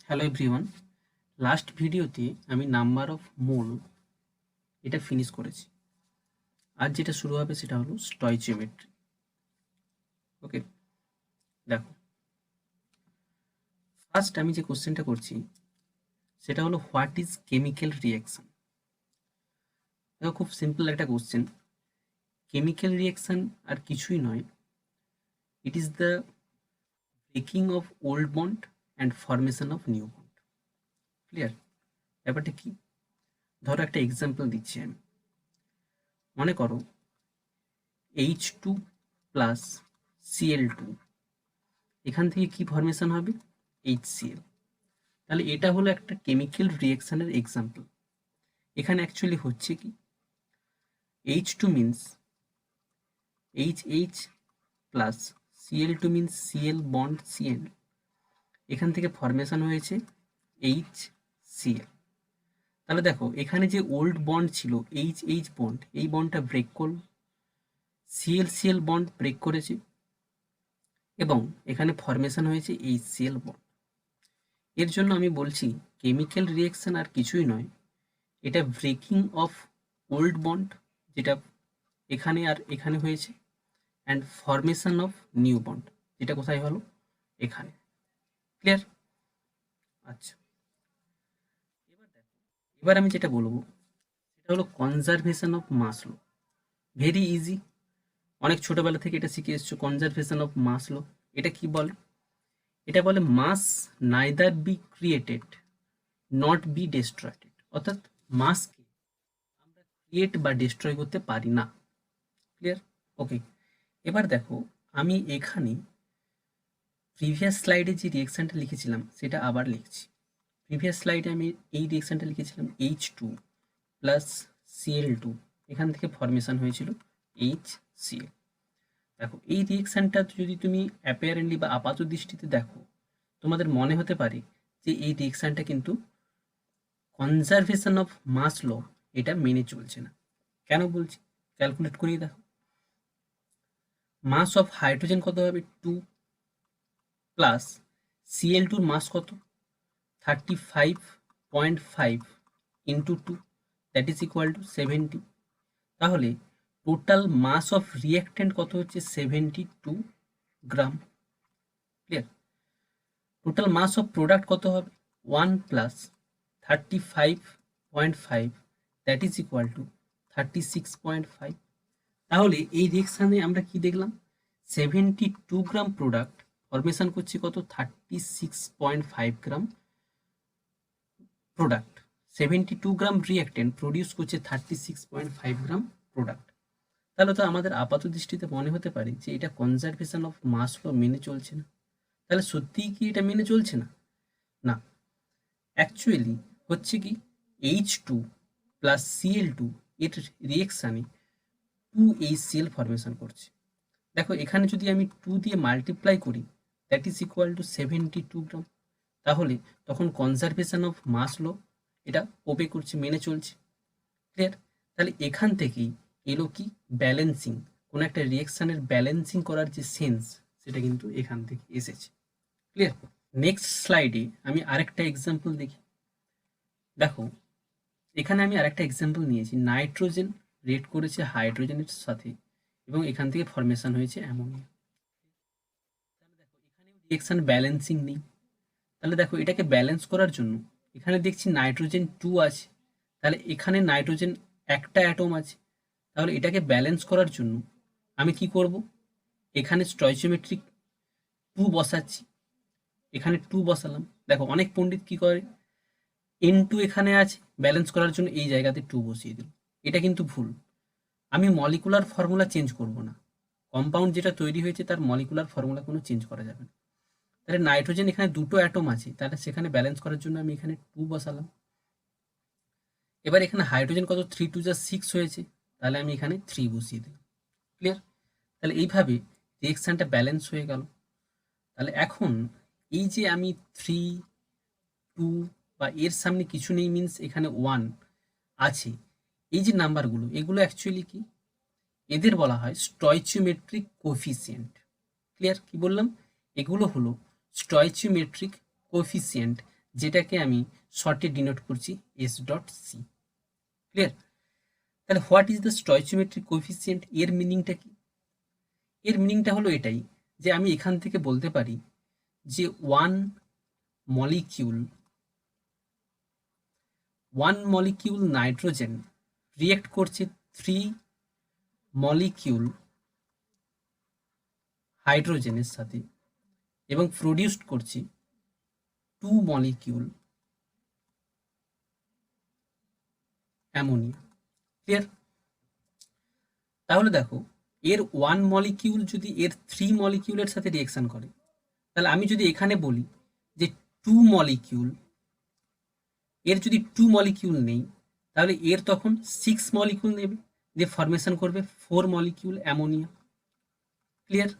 Hello everyone, last ভিডিওতে আমি number of মোল এটা ফিনিশ করেছি। আজ যেটা শুরু হবে সেটা হলো স্টয়চিওমেট্রি। ওকে, দেখো ফার্স্ট আমি যে কোশ্চেনটা করছি সেটা হলো হোয়াট ইজ কেমিক্যাল রিয়াকশন। দেখো খুব সিম্পল একটা কোশ্চেন। কেমিক্যাল রিয়াকশন আর কিছুই নয়, it is the breaking of old bond and formation of new bond. Clear? ব্যাপারটা কি? ধরো একটা এক্সাম্পল দিচ্ছি আমি। মনে করো H2 প্লাস Cl2, এখান থেকে কি ফরমেশন হবে? HCl। তাহলে এটা হলো একটা কেমিক্যাল রিয়াকশনের এক্সাম্পল। এখানে অ্যাকচুয়ালি হচ্ছে কি, H2 means HH plus Cl2 means Cl bond Cl, এখান থেকে ফরমেশন হয়েছে HCl। তাহলে দেখো এখানে যে ওল্ড বন্ড ছিল HH বন্ড, এই বন্ডটা ব্রেক করলো, Cl বন্ড ব্রেক করেছে এবং এখানে ফরমেশন হয়েছে HCl বন্ড। এর জন্য আমি বলছি কেমিক্যাল রিয়াকশন আর কিছুই নয়, এটা ব্রেকিং অফ ওল্ড বন্ড যেটা এখানে আর এখানে হয়েছে, and formation of new bond যেটা কোথায় হলো? এখানে। ক্লিয়ার? আচ্ছা, এবার আমি যেটা বলবো সেটা হলো conservation of mass law. Very easy, অনেক ছোটবেলা থেকে এটা শিখে এসছো। কনজারভেশন অফ মাস ল এটা কি বলে? এটা বলে mass neither be created not be destroyed, অর্থাৎ মাসকে আমরা ক্রিয়েট বা ডিস্ট্রয় করতে পারি না। ক্লিয়ার? ওকে, এবার দেখো আমি এখানে প্রিভিয়াস স্লাইডে যে রিয়েকশনটা লিখেছিলাম সেটা আবার লিখছি। প্রিভিয়াস স্লাইডে আমি এই রিয়েকশনটা লিখেছিলাম H2 প্লাস Cl2, এখান থেকে ফরমেশন হয়েছিল HCl। দেখো এই রিয়েকশনটা যদি তুমি অ্যাপিয়ারেন্টলি বা আপাত দৃষ্টিতে দেখো, তোমাদের মনে হতে পারে যে এই রিয়েকশনটা কিন্তু কনজারভেশন অফ মাস ল এটা মেনে চলছে না। কেন বলছি? ক্যালকুলেট করিয়ে দেখো। মাস অফ হাইড্রোজেন কত হবে? 2 প্লাস Cl2 মাস কত? 35.5 into 2, that is equal to 70। তাহলে টোটাল মাস অফ রিঅ্যাক্ট্যান্ট কত হচ্ছে? 72 gram. Clear? Total mass of product কত হবে? 1 plus 35.5, that is equal to 36.5। তাহলে এই রিয়েকশানে আমরা কি দেখলাম? 72 গ্রাম প্রোডাক্ট ফরমেশন করছে কত? 36.5 গ্রাম প্রোডাক্ট। 72 গ্রাম রিঅ্যাক্টেন্ট প্রডিউস করছে 36.5 গ্রাম প্রোডাক্ট। তাহলে তো আমাদের আপাত দৃষ্টিতে মনে হতে পারে যে এটা কনজারভেশন অফ মাস ল মেনে চলছে না। তাহলে সত্যিই কি এটা মেনে চলছে না? না, অ্যাকচুয়ালি হচ্ছে কি, H2 প্লাস Cl2 এর রিয়েকশানে 2HCl ফরমেশন করছে। দেখো এখানে যদি আমি 2 দিয়ে মাল্টিপ্লাই করি, দ্যাট ইজ ইকুয়াল টু 72 গ্রাম। তাহলে তখন কনজারভেশন অফ মাস ল এটা ওবে করছে, মেনে চলছে। ক্লিয়ার? তাহলে এখান থেকেই এলো কি, ব্যালেন্সিং। কোনো একটা রিয়েকশনের ব্যালেন্সিং করার যে সেন্স সেটা কিন্তু এখান থেকে এসেছে। ক্লিয়ার? নেক্সট স্লাইডে আমি আরেকটা এক্সাম্পল দেখি। দেখো এখানে আমি আরেকটা এক্সাম্পল নিয়েছি। নাইট্রোজেন রেড করেছে হাইড্রোজেনের সাথে এবং এখান থেকে ফরমেশন হয়েছে অ্যামোনিয়া। তাহলে দেখো এখানেও রিয়েকশন ব্যালেন্সিং নেই। তাহলে দেখো এটাকে ব্যালেন্স করার জন্য এখানে দেখছি নাইট্রোজেন 2 আছে, তাহলে এখানে নাইট্রোজেন একটা অ্যাটম আছে। তাহলে এটাকে ব্যালেন্স করার জন্য আমি কি করব? এখানে স্টয়চিওমেট্রিক 2 বসাচ্ছি, এখানে 2 বসালাম। দেখো অনেক পণ্ডিত কি করে, N2 এখানে আছে, ব্যালেন্স করার জন্য এই জায়গাতে 2 বসিয়ে দিল। এটা কিন্তু ভুল। আমি মলিকুলার ফর্মুলা চেঞ্জ করব না। কম্পাউন্ড যেটা তৈরি হয়েছে তার মলিকুলার ফর্মুলা কোনো চেঞ্জ করা যাবে না। তাহলে নাইট্রোজেন এখানে দুটো অ্যাটম আছে, তাহলে সেখানে ব্যালেন্স করার জন্য আমি এখানে 2 বসালাম। এবার এখানে হাইড্রোজেন কত? 3 2 যা 6 হয়েছে, তাহলে আমি এখানে 3 বসিয়ে দিলাম। ক্লিয়ার? তাহলে এইভাবে রিয়েকশনটা ব্যালেন্স হয়ে গেল। তাহলে এখন এই যে আমি 3 2 বা এর সামনে কিছু নেই মিন্স এখানে 1 আছে, এই যে নাম্বারগুলো এগুলো অ্যাকচুয়ালি কি, এদের বলা হয় স্টয়চিওমেট্রিক কোএফিসিয়েন্ট। ক্লিয়ার? কি বললাম? এগুলো হলো স্টয়চিওমেট্রিক কোএফিসিয়েন্ট, যেটাকে আমি শর্টে ডিনোট করছি এস ডট সি। ক্লিয়ার? তাহলে what is the stoichiometric coefficient, এর মিনিংটা কি? এর মিনিংটা হলো এটাই যে আমি এখান থেকে বলতে পারি যে ওয়ান মলিকিউল নাইট্রোজেন রিয়েক্ট করছে 3 মলিকিউল হাইড্রোজেনের সাথে এবং প্রডিউসড করছে 2 মলিকিউল অ্যামোনিয়া। ক্লিয়ার? তাহলে দেখো, এর 1 মলিকিউল যদি এর 3 মলিকিউলের সাথে রিয়েকশন করে, তাহলে আমি যদি এখানে বলি যে 2 মলিকিউল, এর যদি 2 মলিকিউল নেই, তাহলে এর তখন 6 মলিকিউল নেবে, দিয়ে ফরমেশন করবে 4 মলিকিউল অ্যামোনিয়া। ক্লিয়ার?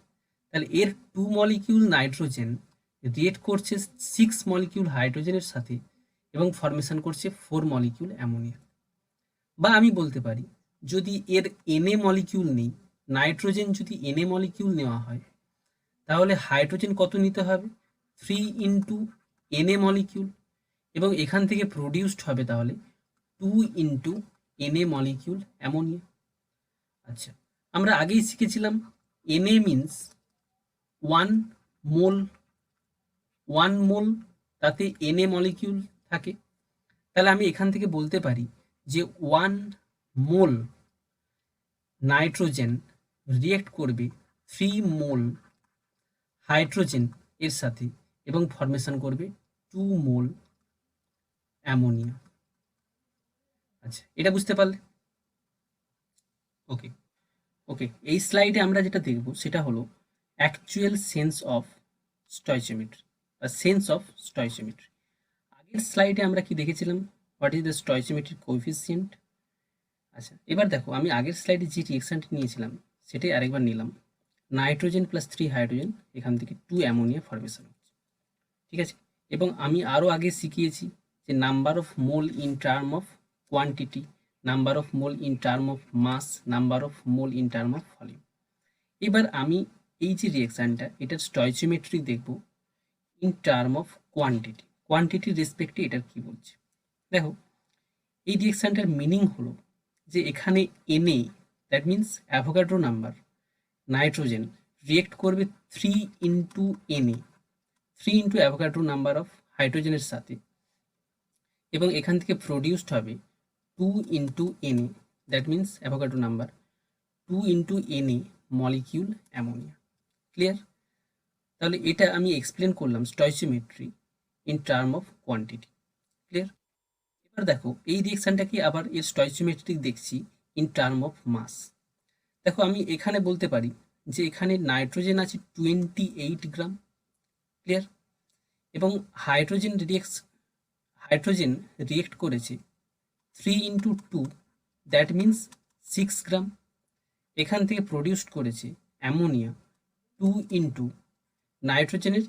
তাহলে এর 2 মলিকিউল নাইট্রোজেন রিয়েক্ট করছে 6 মলিকিউল হাইড্রোজেনের সাথে এবং ফরমেশন করছে 4 মলিকিউল অ্যামোনিয়া। বা আমি বলতে পারি যদি এর Na মলিকিউল নেই, নাইট্রোজেন যদি Na মলিকিউল নেওয়া হয়, তাহলে হাইড্রোজেন কত নিতে হবে? 3 ইন্টু Na মলিকিউল, এবং এখান থেকে প্রডিউসড হবে তাহলে 2 ইন্টু Na মলিকিউল অ্যামোনিয়া। আচ্ছা, আমরা আগেই শিখেছিলাম Na মিন্স 1 মোল, তাতে Na মলিকিউল থাকে। তাহলে আমি এখান থেকে বলতে পারি যে 1 মোল নাইট্রোজেন রিয়েক্ট করবে 3 মোল হাইড্রোজেন এর সাথে এবং ফরমেশন করবে 2 মোল অ্যামোনিয়া। আচ্ছা, এটা বুঝতে পারলে? ওকে ওকে, এই স্লাইডে আমরা যেটা দেখব সেটা হলো অ্যাকচুয়াল সেন্স অফ স্টয়চিওমেট্রি বা সেন্স অফ স্টয়চিওমেট্রি। আগের স্লাইডে আমরা কি দেখেছিলাম? What is the stoichiometric coefficient. আচ্ছা, এবার দেখো, আমি আগের স্লাইডে যে রিয়েকশনটি নিয়েছিলাম সেটাই আরেকবার নিলাম। নাইট্রোজেন প্লাস 3 হাইড্রোজেন, এখান থেকে 2 অ্যামোনিয়া ফরমেশন হচ্ছে। ঠিক আছে? এবং আমি আরও আগে শিখিয়েছি যে number of mole in term of quantity, number of mole in term of mass, number of mole in term of volume. এবার আমি এই যে রিয়েকশনটা, এটার স্টয়চিওমেট্রি দেখব ইন টার্ম অফ কোয়ান্টিটি। কোয়ান্টিটির রেসপেক্টে এটার কি বলছে দেখো। এই রিয়েকশনটার মিনিং হলো যে এখানে Na, that means Avogadro number, nitrogen react করবে 3 into Na, 3 into Avogadro number of হাইড্রোজেনের সাথে, এবং এখান থেকে প্রডিউসড হবে 2 into Na, that means Avogadro number 2 into Na molecule ammonia. Clear? তাহলে এটা আমি এক্সপ্লেন করলাম stoichiometry in term of quantity. Clear? এবার দেখো, এই রিয়েকশনটাকে আবার এর স্টয়চিওমেট্রি দেখছি ইন টার্ম অফ মাস। দেখো, আমি এখানে বলতে পারি যে এখানে নাইট্রোজেন আছে 28 গ্রাম। ক্লিয়ার? এবং হাইড্রোজেন রিয়েক্ট করেছে 3 ইন্টু 2, দ্যাট মিন্স 6 গ্রাম। এখান থেকে প্রডিউসড করেছে অ্যামোনিয়া 2 ইন্টু নাইট্রোজেনের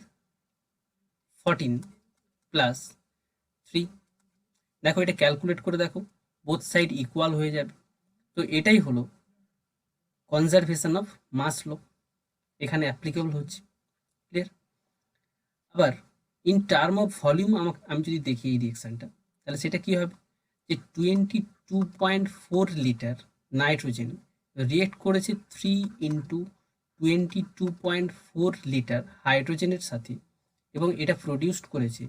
14 প্লাস 3। দেখো, এটা ক্যালকুলেট করে দেখো, বোথ সাইড ইকুয়াল হয়ে যাবে। তো এটাই হলো কনজারভেশন অফ মাস ল, এখানে অ্যাপ্লিকেবল হচ্ছে। ক্লিয়ার? আবার ইন টার্ম অফ ভলিউম আমি যদি দেখি এই রিয়েকশনটা, তাহলে সেটা কি হবে যে 22.4 লিটার নাইট্রোজেন রিয়েক্ট করেছে 3 ইন্টু 22.4 লিটার হাইড্রোজেনের সাথে, এবং এটা প্রডিউসড করেছে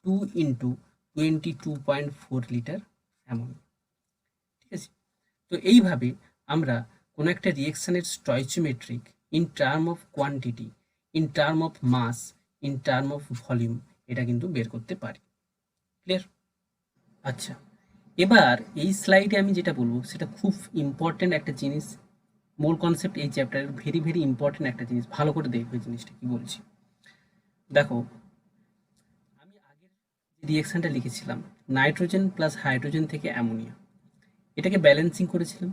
2 ইন্টু 22.4 লিটার অ্যামোনিয়া। ঠিক আছে? তো এইভাবে আমরা কোনো একটা রিয়েকশনের stoichiometric in term of quantity, in term of mass, in term of volume, এটা কিন্তু বের করতে পারি। ক্লিয়ার? আচ্ছা, এবার এই স্লাইডে আমি যেটা বলবো সেটা খুব ইম্পর্টেন্ট একটা জিনিস, মূল কনসেপ্ট এই চ্যাপ্টারের ভেরি ভেরি ইম্পর্টেন্ট একটা জিনিস। ভালো করে দেখবে জিনিসটা কি বলছি। দেখো, আমি আগের যে রিয়েকশনটা লিখেছিলাম নাইট্রোজেন প্লাস হাইড্রোজেন থেকে অ্যামোনিয়া, এটাকে ব্যালেন্সিং করেছিলাম।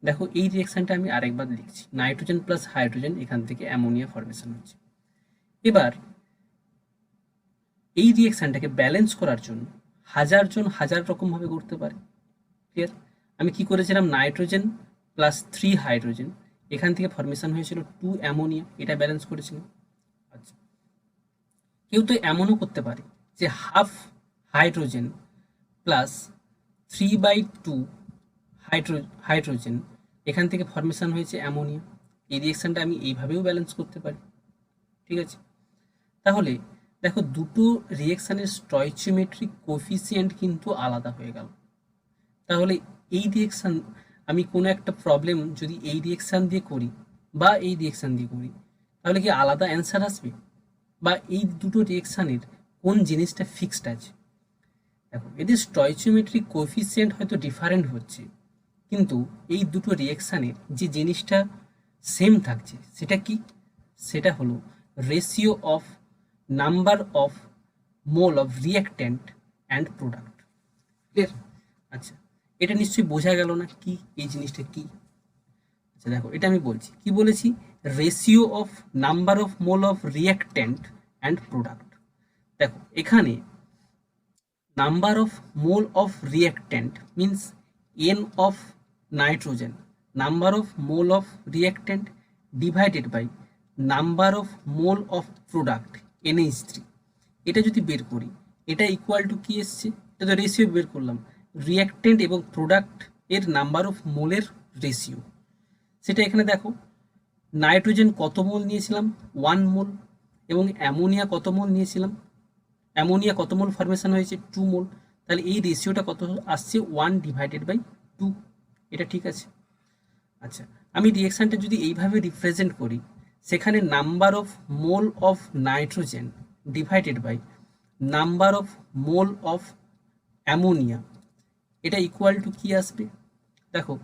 দেখো, এই রিয়েকশনটা আমি আরেকবার লিখছি, নাইট্রোজেন প্লাস হাইড্রোজেন, এখান থেকে অ্যামোনিয়া ফরমেশন হচ্ছে। এবার এই রিয়েকশনটাকে ব্যালেন্স করার জন্য হাজার রকমভাবে করতে পারে। ক্লিয়ার? আমি কি করেছিলাম, নাইট্রোজেন প্লাস 3 হাইড্রোজেন, এখান থেকে ফরমেশন হয়েছিল 2 অ্যামোনিয়া, এটা ব্যালেন্স করেছিলাম। আচ্ছা, কেউ তো এমনও করতে পারে যে হাফ হাইড্রোজেন প্লাস 3/2 হাইড্রোজেন, এখান থেকে ফর্মেশন হয়েছে অ্যামোনিয়া। এই রিয়েকশানটা আমি এইভাবেও ব্যালেন্স করতে পারি, ঠিক আছে। তাহলে দেখো দুটো রিয়েকশানের স্টয়চিওমেট্রিক কোফিসিয়েন্ট কিন্তু আলাদা হয়ে গেল। তাহলে এই রিয়েকশান, আমি কোনো একটা প্রবলেম যদি এই রিয়েকশান দিয়ে করি বা এই রিয়েকশান দিয়ে করি, তাহলে কি আলাদা অ্যান্সার আসবে? বা এই দুটো রিয়েকশানের কোন জিনিসটা ফিক্সড আছে? দেখো এদের স্টয়চিওমেট্রিক কোফিসিয়েন্ট হয়তো ডিফারেন্ট হচ্ছে, কিন্তু এই দুটো রিয়েকশানের যে জিনিসটা সেম থাকছে সেটা কি? সেটা হলো ratio of number of mole of reactant and product. Clear? আচ্ছা, এটা নিশ্চয়ই বোঝা গেল না কি এই জিনিসটা কি? আচ্ছা দেখো, এটা আমি বলছি কি বলেছি, ratio of number of mole of reactant and product. দেখো এখানে number of mole of reactant means N of nitrogen, number of mole of reactant divided by number of mole of product NH3, এটা যদি বের করি এটা equal to কি এসছে? এটা তো রেশিও বের করলাম, রিঅ্যাক্ট্যান্ট এবং প্রোডাক্ট এর নাম্বার অফ মোলের রেশিও। সেটা এখানে দেখো, নাইট্রোজেন কত মোল নিয়েছিলাম? 1 মোল, এবং অ্যামোনিয়া কত মোল নিয়েছিলাম? অ্যামোনিয়া কত মোল ফরমেশন হয়েছে? 2 মোল। তাহলে এই রেশিওটা কত আসছে? 1/2। এটা ঠিক আছে। আচ্ছা, আমি রিয়েকশানটা যদি এইভাবে রিপ্রেজেন্ট করি, সেখানে number of mole of nitrogen divided by number of mole of ammonia, এটা ইকুয়াল টু কি আসবে? দেখো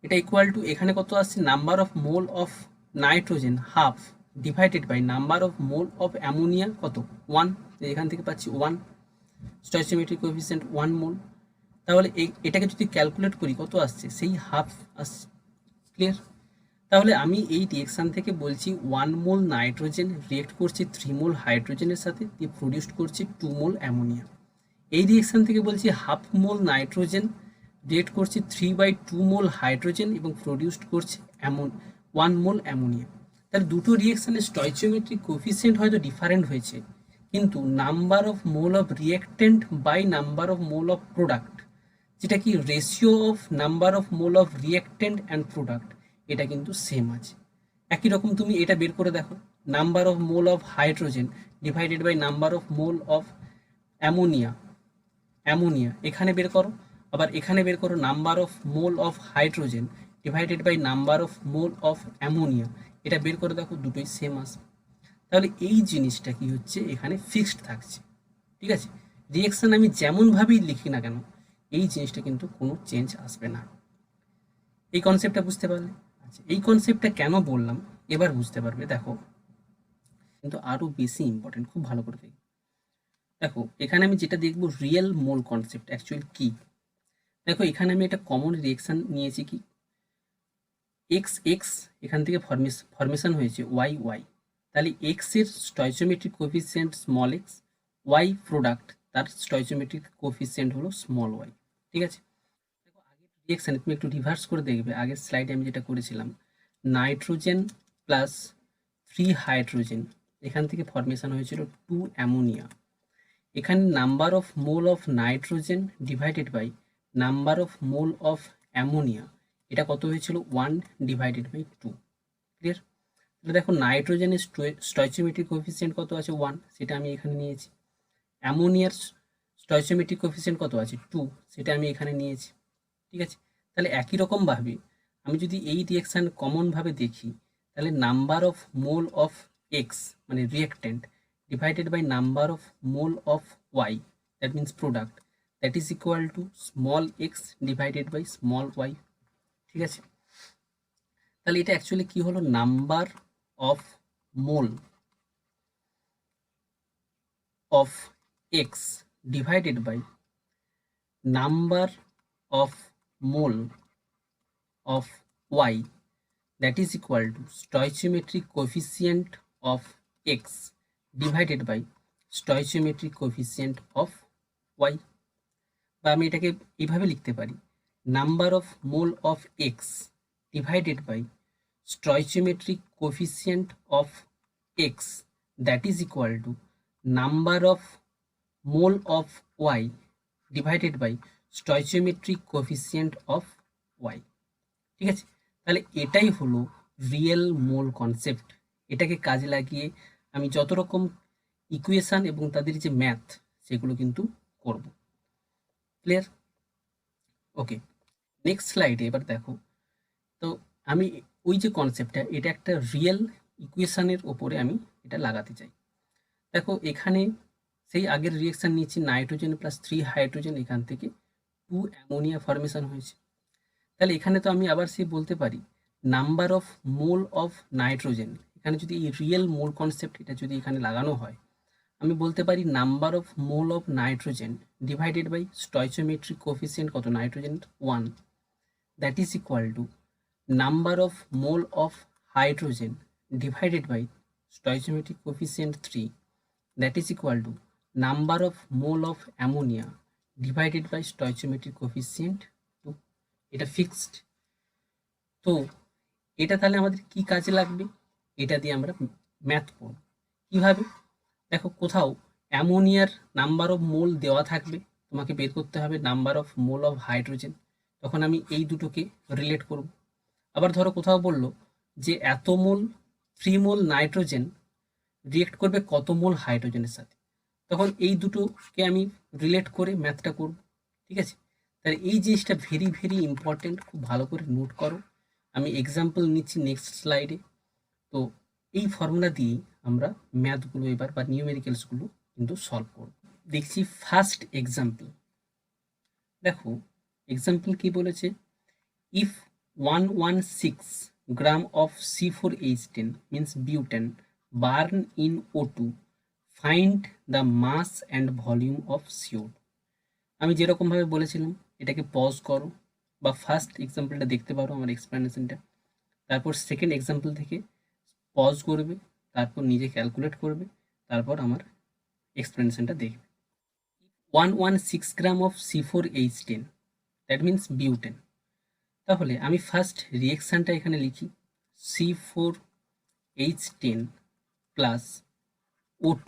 এটা ইকুয়াল টু এখানে কত আসছে? Number of mole of nitrogen half divided by number of mole of ammonia কত? 1। এখান থেকে পাচ্ছি 1, স্টয়চিওমেট্রিক কোএফিসিয়েন্ট 1 মোল। তাহলে এটাকে যদি ক্যালকুলেট করি কত আসছে? সেই হাফ আসছে। ক্লিয়ার? তাহলে আমি এই রিয়েকশান থেকে বলছি 1 মোল নাইট্রোজেন রিয়েক্ট করছে 3 মোল হাইড্রোজেনের সাথে, দিয়ে প্রডিউসড করছে 2 মোল অ্যামোনিয়া। এই রিয়েকশান থেকে বলছি হাফ মোল নাইট্রোজেন রিয়েক্ট করছে 3/2 মোল হাইড্রোজেন এবং প্রডিউসড করছে 1 মোল অ্যামোনিয়া। তাহলে দুটো রিয়েকশানের স্টয়চিওমেট্রিক কোফিসিয়েন্ট হয়তো ডিফারেন্ট হয়েছে, কিন্তু number of mole of reactant by number of mole of product, যেটা কি ratio of number of mole of reactant and product, এটা কিন্তু সেম আছে। একই রকম তুমি এটা বের করে দেখো, number of mole of hydrogen divided by number of mole of ammonia, এখানে বের করো, আবার এখানে বের করো number of mole of hydrogen divided by number of mole of ammonia, এটা বের করে দেখো, দুটোই সেম আসবে। তাহলে এই জিনিসটা কি হচ্ছে? এখানে ফিক্সড থাকছে, ঠিক আছে। রিয়েকশন আমি যেমনভাবেই লিখি না কেন, এই জিনিসটা কিন্তু কোনো চেঞ্জ আসবে না। এই কনসেপ্টটা বুঝতে পারলে? আচ্ছা, এই কনসেপ্টটা কেন বললাম এবার বুঝতে পারবে। দেখো কিন্তু আরও বেশি ইম্পর্টেন্ট, খুব ভালো করে দেখো। দেখো এখানে আমি যেটা দেখবো রিয়েল মোল কনসেপ্ট অ্যাকচুয়ালি কি। দেখো এখানে আমি একটা কমন রিয়েকশন নিয়েছি কি, এক্স এক্স, এখান থেকে ফরমেশন হয়েছে ওয়াই ওয়াই। তাহলে এক্স এর stoichiometric coefficient small X, Y product তার স্টয়চিওমেট্রিক কোএফিসিয়েন্ট হলো স্মল ওয়াই, ঠিক আছে। দেখো আগের রিয়েকশানে তুমি একটু রিভার্স করে দেখবে, আগের স্লাইডে আমি যেটা করেছিলাম, নাইট্রোজেন প্লাস 3 হাইড্রোজেন, এখান থেকে ফরমেশন হয়েছিল 2 অ্যামোনিয়া। এখানে number of mole of nitrogen divided by number of mole of ammonia, এটা কত হয়েছিল? 1/2। ক্লিয়ার? তাহলে দেখো নাইট্রোজেনের স্টয়চিওমেট্রিক কোএফিসিয়েন্ট কত আছে? 1, সেটা আমি এখানে নিয়েছি। অ্যামোনিয়ার স্টয়চিওমেট্রিক কোএফিসিয়েন্ট কত আছে? 2, সেটা আমি এখানে নিয়েছি, ঠিক আছে। তাহলে একই রকমভাবে আমি যদি এই রিয়েকশান কমনভাবে দেখি, তাহলে number of mole of x মানে reactant divided by number of mole of y, that means product, that is equal to small x divided by small Y, ঠিক আছে। তাহলে এটা অ্যাকচুয়ালি কি হলো? Number of mole of x divided by number of mole of y, that is equal to stoichiometric coefficient of x divided by stoichiometric coefficient of y, বা আমি এটাকে এইভাবে লিখতে পারি, number of mole of x divided by stoichiometric coefficient of x, that is equal to number of mole of y divided by stoichiometric coefficient of y. ঠিক আছে, তাহলে এটাই হলো রিয়েল মোল কনসেপ্ট। এটাকে কাজে লাগিয়ে আমি যত রকম ইকুয়েশন এবং তাদের যে ম্যাথ সেগুলো কিন্তু করব। ক্লিয়ার? ওকে, নেক্সট স্লাইডে এবার দেখো। তো আমি ওই যে কনসেপ্টটা, এটা একটা রিয়েল ইকুয়েশনের ওপরে আমি এটা লাগাতে চাই। দেখো এখানে সেই আগের রিয়েকশন নিচ্ছি, নাইট্রোজেন প্লাস 3 হাইড্রোজেন, এখান থেকে 2 অ্যামোনিয়া ফরমেশন হয়েছে। তাহলে এখানে তো আমি আবার সেই বলতে পারি number of mole of nitrogen. এখানে যদি এই রিয়েল মোল কনসেপ্ট এটা যদি এখানে লাগানো হয়, আমি বলতে পারি number of mole of nitrogen divided by stoichiometric coefficient কত, nitrogen 1, that is equal to number of mole of hydrogen divided by stoichiometric coefficient 3, that is equal to number of mole of ammonia divided by stoichiometric coefficient 2. এটা fixed. তো এটা তাহলে আমাদের কি কাজে লাগবে, এটা দিয়ে আমরা ম্যাথ করব কিভাবে। দেখো কোথাও অ্যামোনিয়ার নাম্বার অফ মোল দেওয়া থাকবে, তোমাকে বের করতে হবে number of mole of hydrogen, তখন আমি এই দুটোকে রিলেট করব। আবার ধরো কোথাও বললো যে এত মোল 3 মোল নাইট্রোজেন রিয়েক্ট করবে কত মোল হাইড্রোজেনের সাথে, তখন এই দুটোকে আমি রিলেট করে ম্যাথটা করব। ঠিক আছে, তাহলে এই জিনিসটা ভেরি ভেরি ইম্পর্টেন্ট, খুব ভালো করে নোট করো। আমি এক্সাম্পল নিচ্ছি নেক্সট স্লাইডে। তো এই ফর্মুলা দিয়ে আমরা ম্যাথগুলো এবার বা নিউমেরিক্যালসগুলো কিন্তু সলভ করব। দেখছি ফার্স্ট এক্সাম্পল। দেখো এক্সাম্পল কি বলেছে, if 116 gram of C4H10 means butane burn in O2, find the mass and volume of CO2। আমি যেরকমভাবে বলেছিলাম এটাকে পজ করো বা ফার্স্ট এক্সাম্পলটা দেখতে পারো আমার এক্সপ্লেনেশনটা, তারপর সেকেন্ড এক্সাম্পল থেকে পজ করবে, তারপর নিজে ক্যালকুলেট করবে, তারপর আমার এক্সপ্লেনেশনটা দেখবে। 116 gram of C4H10, that means butane. তাহলে আমি ফার্স্ট রিয়েকশানটা এখানে লিখি, C4H10 প্লাস O2,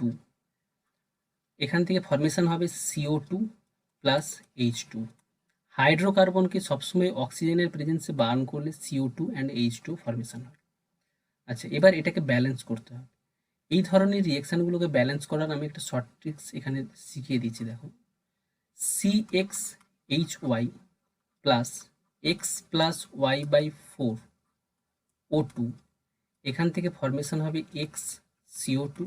এখান থেকে ফরমেশন হবে CO2 প্লাস H2। হাইড্রোকার্বনকে সবসময় অক্সিজেনের প্রেজেন্সে বার্ন করলে CO2 অ্যান্ড H2 ফরমেশন হয়। আচ্ছা, এবার এটাকে ব্যালেন্স করতে হবে। এই ধরনের রিয়েকশানগুলোকে ব্যালেন্স করার আমি একটা শর্ট ট্রিক্স এখানে শিখিয়ে দিচ্ছি। দেখো, CXHY plus x plus y by 4 O2, এখান থেকে ফরমেশন হবে x CO2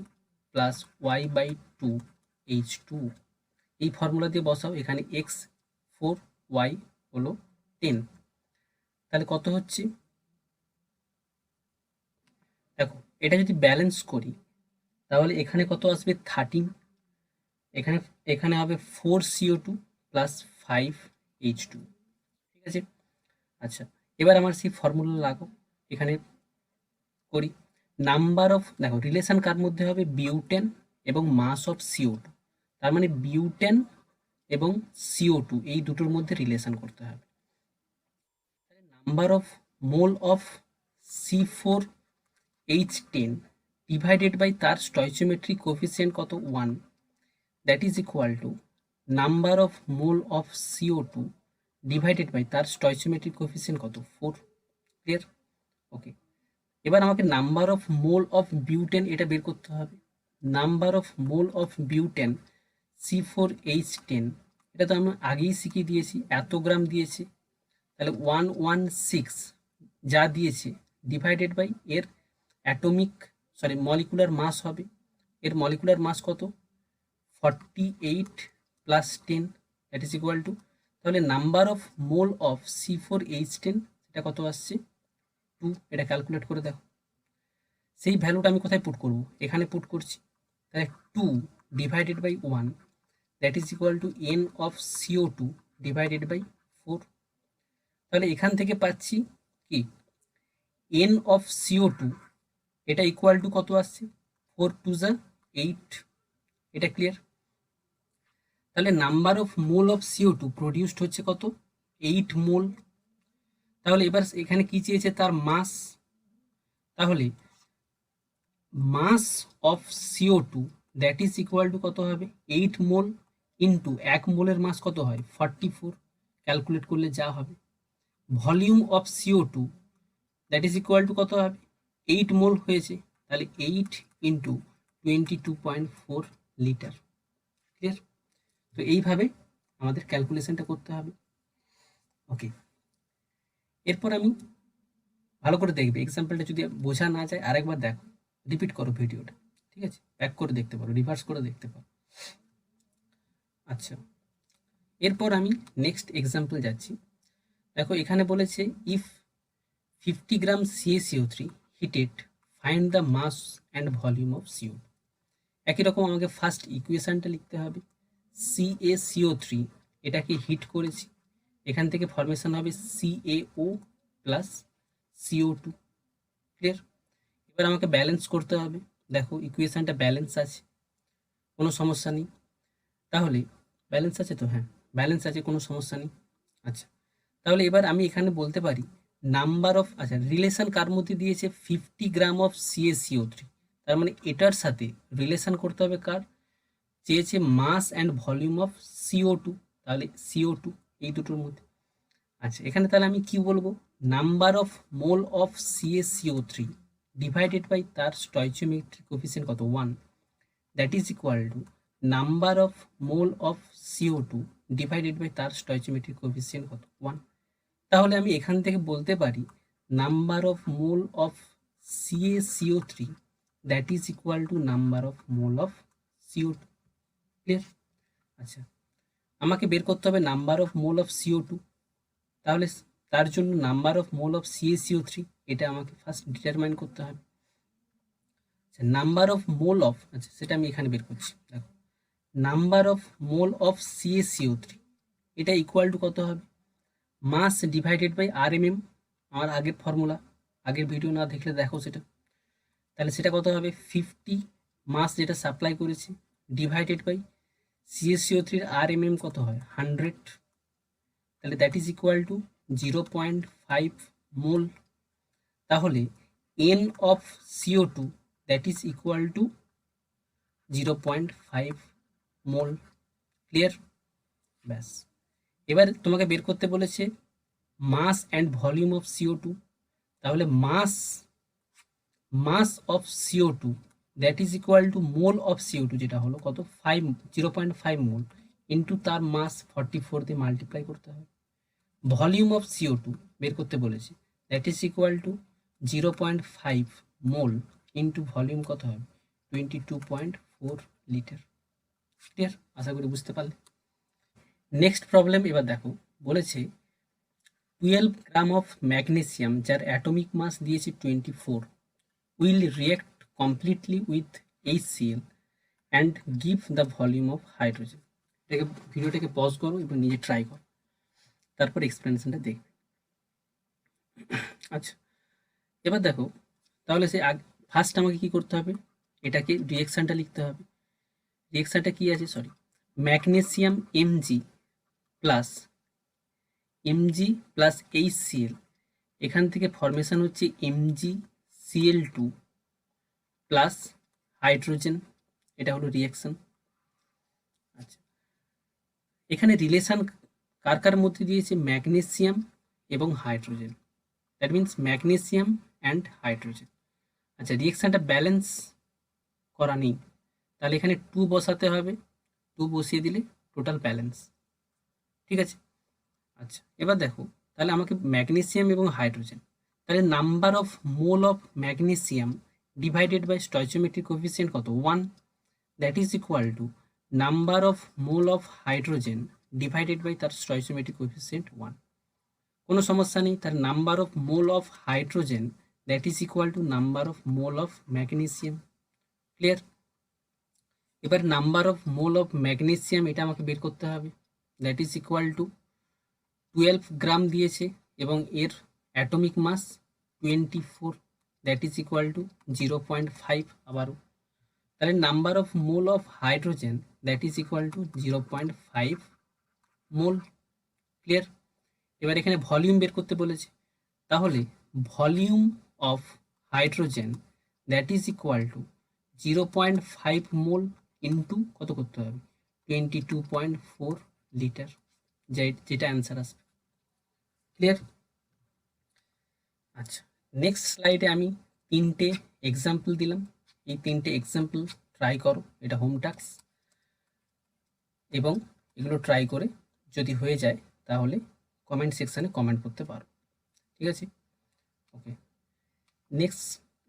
plus y by 2 H2। এই ফর্মুলা দিয়ে বসাও, এখানে x 4, y হলো 10, তাহলে কত হচ্ছে, দেখো এটা যদি ব্যালেন্স করি তাহলে এখানে কত আসবে 13, এখানে এখানে হবে 4 CO2 প্লাস 5 H2। ঠিক আছে, আচ্ছা এবার আমার সেই ফর্মুলা লাগাও, এখানে করি নাম্বার অফ, দেখো রিলেশন কার মধ্যে হবে, বিউটেন এবং মাস অফ CO2, তার মানে বিউটেন এবং CO2 এই দুটোর মধ্যে রিলেশন করতে হবে। Number of mole of C4H10 divided by তার স্টয়চিওমেট্রিক কোএফিসিয়েন্ট কত, 1, that is equal to number of mole of CO2 divided by তার স্টয়চিওমেট্রিক কোএফিসিয়েন্ট কত, 4। ক্লিয়ার? ওকে, এবার আমাকে number of mole of butane এটা বের করতে হবে। Number of mole of butane C4H10, এটা তো আমি আগেই শিখিয়ে দিয়েছি, এত গ্রাম দিয়েছে, তাহলে 116 যা দিয়েছে ডিভাইডেড বাই এর মলিকুলার মাস হবে, এর মলিকুলার মাস কত, 48 plus 10, that is equal to, তাহলে number of mole of C4H10 এটা কত আসছে, 2। এটা ক্যালকুলেট করে দেখো, সেই ভ্যালুটা আমি কোথায় পুট করব, এখানে পুট করছি, তাহলে 2 divided by 1, that is equal to n of CO2 divided by 4। তাহলে এখান থেকে পাচ্ছি কি, n অফ CO2 এটা ইকুয়াল টু কত আসছে, 4 2 যা 8। এটা ক্লিয়ার? তাহলে number of mole of CO2 produced হচ্ছে কত, 8 মোল। তাহলে এবার এখানে কি চেয়েছে, তার মাস, তাহলে mass of CO2 that is equal to কত হবে, 8 মোল ইন্টু 1 মোলের মাস কত হয় 44, ক্যালকুলেট করলে যা হবে। Volume of CO2 that is equal to কত হবে 8 মোল হয়েছে, তাহলে 8 ইন্টু 22.4 লিটার। ক্লিয়ার? তো এইভাবে আমাদের ক্যালকুলেশনটা করতে হবে। ওকে, এরপর আমি ভালো করে দেখবে, এক্সাম্পলটা যদি বোঝা না যায় আরেকবার দেখো, রিপিট করো ভিডিওটা, ঠিক আছে, ব্যাক করে দেখতে পারো, রিভার্স করে দেখতে পারো। আচ্ছা, এরপর আমি নেক্সট এক্সাম্পল যাচ্ছি। দেখো এখানে বলেছে if 50 gram CaCO3 heated, find the mass and volume of CO2। একই রকম আমাকে ফার্স্ট ইকুয়েশনটা লিখতে হবে। CaCO3 এটাকে হিট করেছি, এখান থেকে ফরমেশন হবে CaO প্লাস CO2। ক্লিয়ার? এবার আমাকে ব্যালেন্স করতে হবে। দেখো ইকুয়েশনটা ব্যালেন্স আছে, কোনো সমস্যা নেই। তাহলে ব্যালেন্স আছে তো? হ্যাঁ, ব্যালেন্স আছে, কোনো সমস্যা নেই। আচ্ছা, তাহলে এবার আমি এখানে বলতে পারি নাম্বার অফ, আচ্ছা রিলেশন কার মধ্যে দিয়েছে 50 গ্রাম অফ CaCO3, তার মানে এটার সাথে রিলেশন করতে হবে কার, চেয়েছে মাস অ্যান্ড ভলিউম অফ CO2, তাহলে CO2 এই দুটোর মধ্যে। আচ্ছা, এখানে তাহলে আমি কি বলবো, number of mole of CaCO3 divided by তার স্টয়চিওমেট্রিক কোএফিসিয়েন্ট কত 1, that is equal to number of mole of CO2 divided by তার স্টয়চিওমেট্রিক কোএফিসিয়েন্ট কত 1। তাহলে আমি এখান থেকে বলতে পারি number of mole of CaCO3 that is equal to number of mole of CO2। Clear? আচ্ছা, আমাকে বের করতে হবে number of mole of CO2, তাহলে তার জন্য number of mole of CaCO3 এটা আমাকে ফার্স্ট ডিটারমাইন করতে হবে। আচ্ছা, নাম্বার অফ মোল অফ, আচ্ছা সেটা আমি এখানে বের করছি। দেখো number of mole of CaCO3 এটা ইকুয়াল টু কত হবে, মাস ডিভাইডেড বাই RMM, আমার আগের ফর্মুলা, আগের ভিডিও না দেখলে দেখো সেটা। তাহলে সেটা কত হবে 50 মাস যেটা সাপ্লাই করেছি ডিভাইডেড বাই CaCO3 এর RMM কত হয় 100, তাহলে দ্যাট ইজ ইকুয়াল টু 0.5 মোল। তাহলে N of CO2 that is equal to 0.5 mole. Clear? ব্যাস, এবার তোমাকে বের করতে বলেছে মাস অ্যান্ড ভলিউম অফ CO2, তাহলে mass of CO2 that is equal to mole of CO2 যেটা হলো কত 0.5 মোল ইন্টু তার মাস 44 দিয়ে মাল্টিপ্লাই করতে হবে। ভলিউম অফ CO2 বের করতে বলেছে, that is equal to 0.5 mole into volume কত হবে 22.4 লিটার। ক্লিয়ার? আশা করি বুঝতে পারলে। নেক্সট প্রবলেম এবার দেখো, বলেছে 12 গ্রাম অফ ম্যাগনেসিয়াম যার অ্যাটমিক মাস দিয়েছে 24 will react completely with HCl and give the volume of hydrogen. এটাকে ভিডিওটাকে পজ করো এবং নিজে ট্রাই করো, তারপর এক্সপ্লেনেশনটা দেখবে। আচ্ছা, এবার দেখো তাহলে সে ফার্স্ট আমাকে কি করতে হবে, এটাকে রিয়েকশনটা লিখতে হবে। রিয়েকশনটা কি আছে, sorry, magnesium Mg plus HCl, এখান থেকে ফরমেশন হচ্ছে MgCl2 প্লাস হাইড্রোজেন, এটা হলো রিয়েকশন। আচ্ছা, এখানে রিলেশন কার কার মধ্যে দিয়েছে, ম্যাগনেসিয়াম এবং hydrogen, that means magnesium and hydrogen. আচ্ছা, রিয়েকশনটা ব্যালেন্স করা নেই, তাহলে এখানে 2 বসাতে হবে, 2 বসিয়ে দিলে টোটাল ব্যালেন্স। ঠিক আছে? আচ্ছা, এবার দেখো তাহলে আমাকে ম্যাগনেসিয়াম এবং হাইড্রোজেন, তাহলে number of mole of magnesium divided by stoichiometric coefficient কত 1, that is equal to number of mole of hydrogen divided by তার স্টয়চিওমেট্রিক কোএফিসিয়েন্ট 1। কোনো সমস্যা নেই, তার number of mole of hydrogen that is equal to number of mole of magnesium. Clear? এবার number of mole of magnesium এটা আমাকে বের করতে হবে, that is equal to 12 gram দিয়েছে এবং এর atomic mass 24, that is equal to 0.5 আবারও, তাহলে number of mole of hydrogen that is equal to 0.5 mole. Clear? এবার এখানে ভলিউম বের করতে বলেছে, তাহলে volume of hydrogen that is equal to 0.5 mole into কত করতে হবে 22.4 লিটার, যেটা অ্যান্সার আসবে। ক্লিয়ার? আচ্ছা, নেক্সট স্লাইডে আমি 3টে এক্সাম্পল দিলাম। এই 3টে এক্সাম্পল ট্রাই করো, এটা হোম টাস্ক, এবং এগুলো ট্রাই করে যদি হয়ে যায় তাহলে কমেন্ট সেকশানে কমেন্ট করতে পারো। ঠিক আছে? ওকে,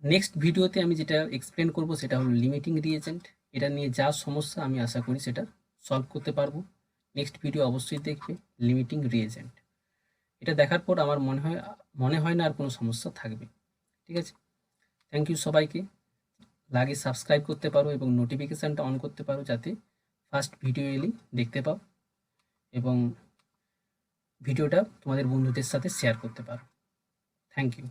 নেক্সট ভিডিওতে আমি যেটা এক্সপ্লেন করব সেটা হলো লিমিটিং রিএজেন্ট। এটা নিয়ে যা সমস্যা আমি আশা করি সেটা সলভ করতে পারবো। নেক্সট ভিডিও অবশ্যই দেখবে লিমিটিং রিএজেন্ট। এটা দেখার পর আমার মনে হয় না আর কোনো সমস্যা থাকবে। ঠিক আছে? থ্যাংক ইউ সবাইকে। লাগে সাবস্ক্রাইব করতে পারো এবং নোটিফিকেশানটা অন করতে পারো, যাতে ফার্স্ট ভিডিও এলেই দেখতে পাও এবং ভিডিওটা তোমাদের বন্ধুদের সাথে শেয়ার করতে পারো। Thank you.